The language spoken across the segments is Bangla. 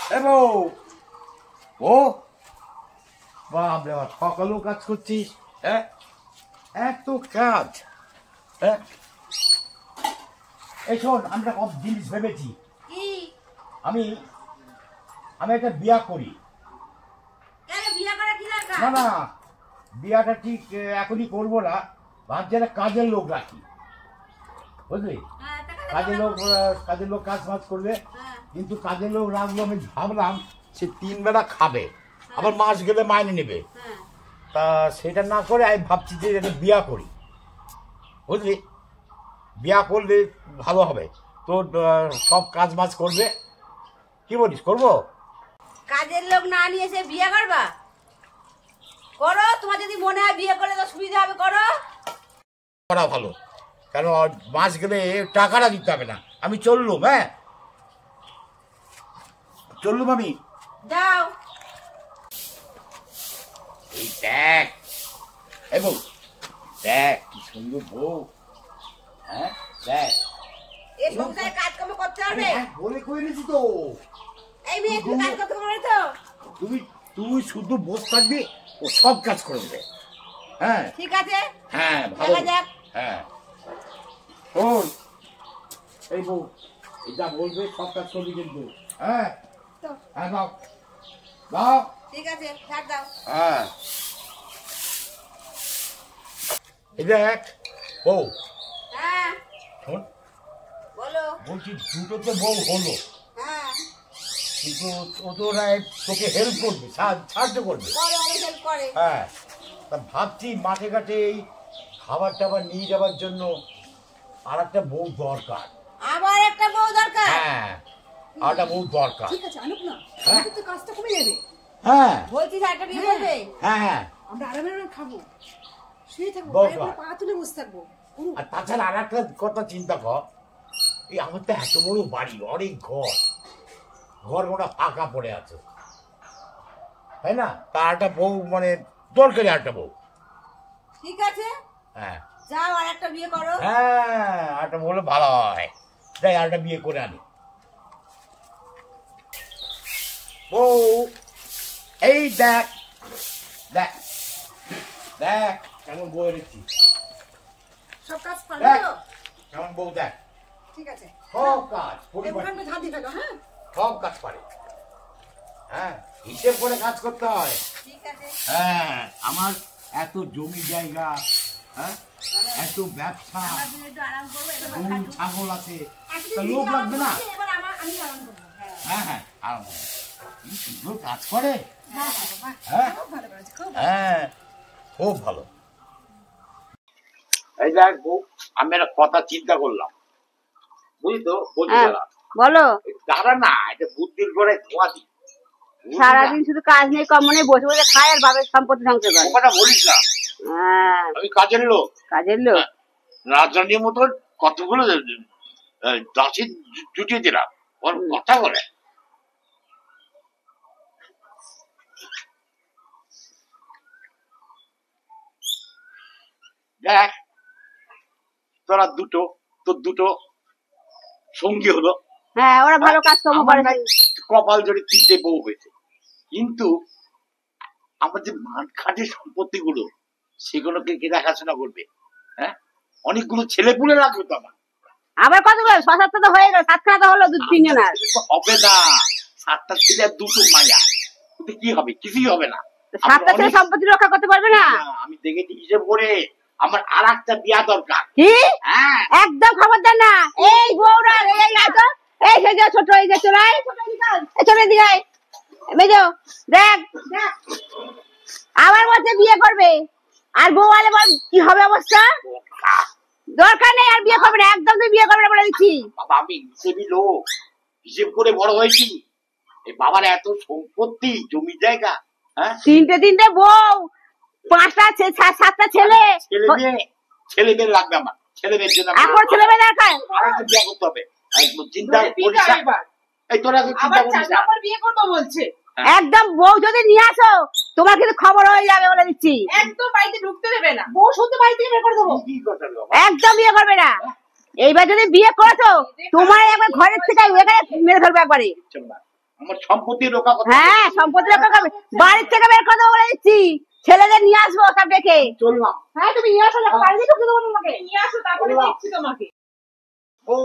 ও বাবা সকালেও কাজ করছিস, হ্যাঁ? এত কাজ, হ্যাঁ? এই শোন, আমি একটা জিনিস ভেবেছি। আমি আমি একটা বিয়া করি। না না, বিয়াটা ঠিক এখনই করবো না, ভাবছি একটা কাজের লোক রাখি, বুঝলি? কাজের লোক কাজ ফাজ করবে, কিন্তু কাজের লোক রাখবো আমি ভাবলাম সে 3 বেলা খাবে, আবার মাস গেলে মাইনে নেবে। তা সেটা না করে আমি ভাবছি যে একটা বিয়া করি, বুঝলি? বিয়া করলে ভালো হবে, তোর সব কাজ বাজ করবে। কি বলিস, করবো? কাজের লোক না নিয়ে সে বিয়ে করবা? করো, তোমার যদি মনে হয় বিয়ে করলে তো সুবিধা হবে, করো। করা ভালো, কারণ মাস গেলে টাকাটা দিতে হবে না। আমি চললুম, হ্যাঁ চললুম আমি। যাও। এই দেখ, এই বউ দেখ কি সুন্দর বউ, হ্যাঁ দেখ। এই সংসারে কাজকর্ম করতে হবে, বলে কই নিছি তো। এই মেয়ে তুমি কাজ করতে পারবে তো? তুই শুধু বসে থাকবি, ও সব কাজ করে দেবে। হ্যাঁ ঠিক আছে, হ্যাঁ ভালো, হ্যাঁ শোন এই বউ, এটা বলবে সব কাজ করবি কিন্তু, হ্যাঁ? হ্যাঁ দাও দাও, ঠিক আছে, ছাড় দাও। হ্যাঁ এই দেখ বউ, হ্যাঁ শোন বলো। বলছি দুটো তো বউ হলো, হ্যাঁ কিন্তু ও তো তোকে হেল্প করবে, সাহায্য করবে। হেল্প করে। হ্যাঁ, তা ভাবছি মাঠে ঘাটে এই খাবার টাবার নিয়ে যাওয়ার জন্য আর একটা বউ দরকার। আবার একটা বউ দরকার? হ্যাঁ, আর একটা বউ দরকার। ঠিক আছে, আনুক না, আমাদের তো কাজটা কমে যাবে। হ্যাঁ বলছিস একটা বিয়ে করবে? হ্যাঁ, আমরা আরামে আরামে খাবো, শুয়ে থাকবো, পা তুলে বসে থাকবো। আর তাছাড়া আর একটা কথা চিন্তা কর, এই আমার তো এত বড় বাড়ি, অনেক ঘর গোটা ফাঁকা পড়ে আছে, তাই না? তার একটা বউ মানে দরকারি, একটা বউ। ঠিক আছে, হ্যাঁ যাও আর একটা বিয়ে করো। হ্যাঁ, একটা বলে ভালো হয়, যাই আর একটা বিয়ে করে আনি। বউ এই দেখ দেখ দেখ কেমন বউ এনেছি, সব কাজ পারো তো? কেমন বউ দেখ, ঠিক আছে, সব কাজ সব কাজ পারে। হ্যাঁ, হিসেব করে কাজ করতে হয়। ঠিক আছে। হ্যাঁ, আমার এত জমি জায়গা, হ্যাঁ এত ব্যবসা, ছাগল আছে, লোক লাগবে না? হ্যাঁ হ্যাঁ, আরাম সুন্দর কাজ করে। হ্যাঁ হ্যাঁ, খুব ভালো। এই দেখ বউ, আমি একটা কথা চিন্তা করলাম, বুঝলি তো? বলো। দাঁড়া না, এটা বুদ্ধির করে ধোঁয়া দিই। সারাদিন শুধু কাজ নেই, কম মনে বসে বসে খায় আর বাবার সম্পত্তি ধ্বংস করে। কথা বলিস না, আমি কাজের লোক। কাজের লোক রাজধানীর মতন কতগুলো দাসী জুটিয়ে দিলাম, ওর কথা বলে। দেখ তোর দুটো সঙ্গী হলো। হ্যাঁ, ওরা ভালো কাজ কর্ম করে। কপাল জোরে 3টে বউ হয়েছে, কিন্তু আমার যে মাঠ খাটের সম্পত্তি গুলো, সেগুলোকে কে দেখাশোনা করবে? হ্যাঁ, অনেকগুলো ছেলে পুলে লাগবে তো আমার। আবার কতগুলো? 6-7টা তো হয়ে গেল, 7খানা তো হলো, 2-3 জনের। হবে না, 7টা ছেলে আর 2টো মায়া, কি হবে? কিছুই হবে না। 7টা ছেলে সম্পত্তি রক্ষা করতে পারবে না। আমি দেখেছি হিসেব করে, আমার আর একটা বিয়া দরকার। কি? একদম খবরদার না। এই বউরা, এই আছো, এই যে ছোট, এই যে চলে চলে দিয়ে মেজো, দেখ আবার বলছে বিয়ে করবে, আর বউ আলে বল কি হবে অবস্থা? দরকার নেই, আর বিয়ে করবে না, একদম তুই বিয়ে করবে না বলে দিচ্ছি। বাবা, আমি হিসেবই লোক, হিসেব করে বড় হয়েছি। এই বাবার এত সম্পত্তি, জমি জায়গা, হ্যাঁ, 3টে বউ, 5টা 7টা ছেলে মেয়ে লাগবে আমার। ছেলে মেয়ের জন্য এখন ছেলে মেয়ে দরকার, আরেকটা বিয়ে করতে হবে। চিন্তা করিস না, এই তোরা চিন্তা করিস না, বিয়ে করবো বলছে। একদম বউ যদি নিয়ে আসো, তোমার কিন্তু খবর হয়ে যাবে বলে দিচ্ছি। একদম বাড়িতে ঢুকতে দেবে না, বউ শুধু বাড়ি থেকে বের করে দেবো। একদম বিয়ে করবে না। এইবার যদি বিয়ে করেছো, তোমার একবার ঘরের থেকে মেরে ধরবে একবারে। আমার সম্পত্তি রক্ষা করতে হ্যাঁ সম্পত্তি রক্ষা করবে, বাড়ির থেকে বের করে দেবো বলে দিচ্ছি, ছেলেদের নিয়ে আসবো সব দেখে। চললাম। হ্যাঁ তুমি নিয়ে আসো, দেখো বাড়িতে ঢুকে দেবো তোমাকে, নিয়ে আসো তারপরে দেখছি তোমাকে। ও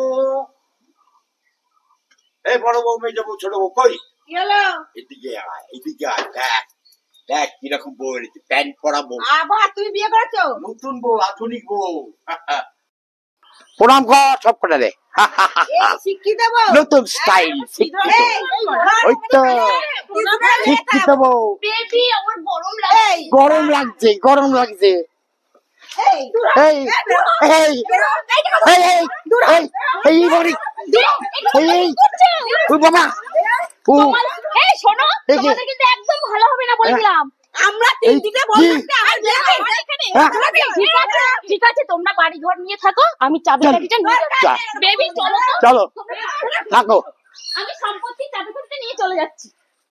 এই বড় বউ মেজো বউ ছোট বউ কই? কি হলো? এদিকে আয়, এদিকে আয়, দেখ দেখ কিরকম বউ এনেছে, প্যান্ট পরা বউ, আবার তুমি বিয়ে করেছো? নতুন বউ, আধুনিক বউ। প্রণাম কর সব কটা রে। এই শিক্ষিত বউ, নতুন স্টাইল, শিক্ষিত, ওই তো শিক্ষিত বউ। বেবি আমার গরম লাগে, গরম লাগছে, গরম লাগছে। এই এই এই এই এই এই বড়ি, এই এই ও বাবা, ও এই শোনো, এই যে, তোমাদের কিন্তু একদম ভালো হবে না বলে দিলাম। আমরা এই তিনদিকে কি? বলতে আর দেখে এখানে হ্যাঁ? ঠিক আছে তোমরা বাড়ি ঘর নিয়ে থাকো, আমি চাবিটা নিয়ে চল। বেবি চলো তো, চলো থাকো। আমি সম্পত্তি চাবিটা নিয়ে চলে যাচ্ছি।